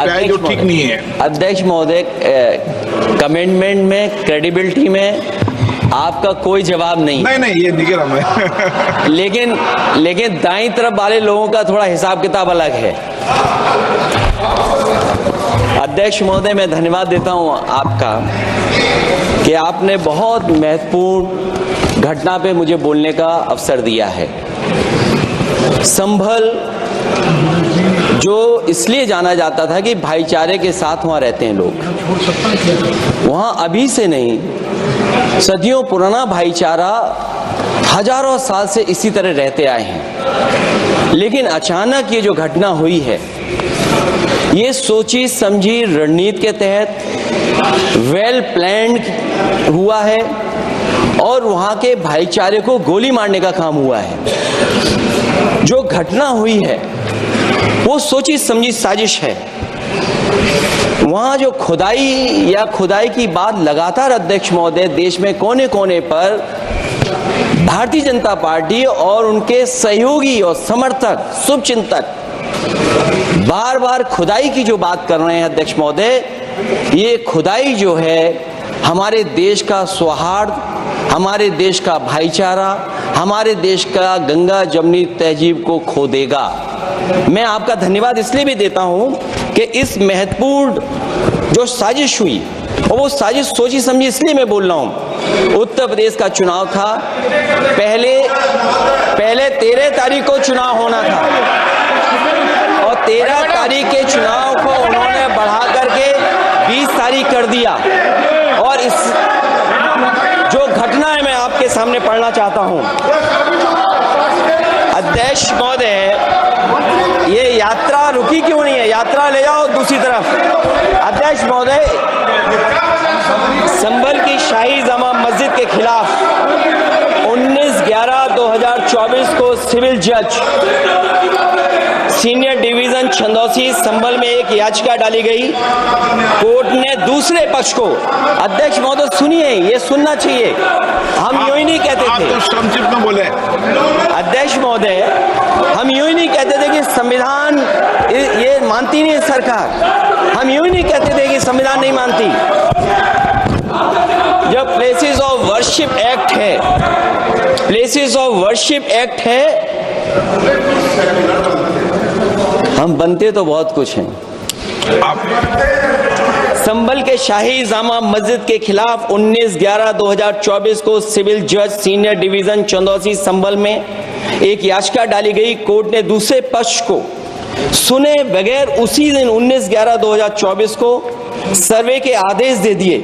है जो ठीक नहीं है। अध्यक्ष महोदय, कमेंटमेंट में, क्रेडिबिलिटी में आपका कोई जवाब नहीं। नहीं ये दिख रहा मैं लेकिन दाईं तरफ वाले लोगों का थोड़ा हिसाब किताब अलग है। अध्यक्ष महोदय, मैं धन्यवाद देता हूं आपका कि आपने बहुत महत्वपूर्ण घटना पे मुझे बोलने का अवसर दिया है। संभल जो इसलिए जाना जाता था कि भाईचारे के साथ वहां रहते हैं लोग, वहां अभी से नहीं, सदियों पुराना भाईचारा हजारों साल से इसी तरह रहते आए हैं। लेकिन अचानक ये जो घटना हुई है, ये सोची समझी रणनीति के तहत वेल प्लान्ड हुआ है और वहां के भाईचारे को गोली मारने का काम हुआ है। जो घटना हुई है वो सोची समझी साजिश है। वहां जो खुदाई की बात लगातार अध्यक्ष महोदय देश में कोने कोने पर भारतीय जनता पार्टी और उनके सहयोगी और समर्थक, शुभचिंतक बार बार खुदाई की जो बात कर रहे हैं अध्यक्ष महोदय, ये खुदाई जो है हमारे देश का सौहार्द, हमारे देश का भाईचारा, हमारे देश का गंगा जमुनी तहजीब को खो देगा। मैं आपका धन्यवाद इसलिए भी देता हूं कि इस महत्वपूर्ण जो साजिश हुई, और वो साजिश सोची समझी इसलिए मैं बोल रहा हूं। उत्तर प्रदेश का चुनाव था, पहले 13 तारीख को चुनाव होना था और 13 तारीख के चुनाव को उन्होंने बढ़ा करके 20 तारीख कर दिया। और इस जो घटना है मैं आपके सामने पढ़ना चाहता हूं। अध्यक्ष महोदय, ये यात्रा रुकी क्यों नहीं है? यात्रा ले जाओ दूसरी तरफ। अध्यक्ष महोदय, संभल की शाही जामा मस्जिद के खिलाफ 19/11/2024 को सिविल जज सीनियर डिवीजन छंदौसी संभल में एक याचिका डाली गई। कोर्ट ने दूसरे पक्ष को, अध्यक्ष महोदय सुनिए, ये सुनना चाहिए, हम यूं ही नहीं कहते थे, आप तो संक्षिप्त में बोले। अध्यक्ष महोदय, हम यूं ही नहीं कहते थे कि संविधान ये मानती नहीं है सरकार, हम यूं ही नहीं कहते थे कि संविधान नहीं मानती। जब प्लेसेस ऑफ वर्शिप एक्ट है, प्लेसेस ऑफ वर्शिप एक्ट है, हम बनते तो बहुत कुछ हैं। संभल के शाही जामा मस्जिद के खिलाफ 19/11/2024 को सिविल जज सीनियर डिवीजन चंदौसी संभल में एक याचिका डाली गई। कोर्ट ने दूसरे पक्ष को सुने बगैर उसी दिन 19/11/2024 को सर्वे के आदेश दे दिए।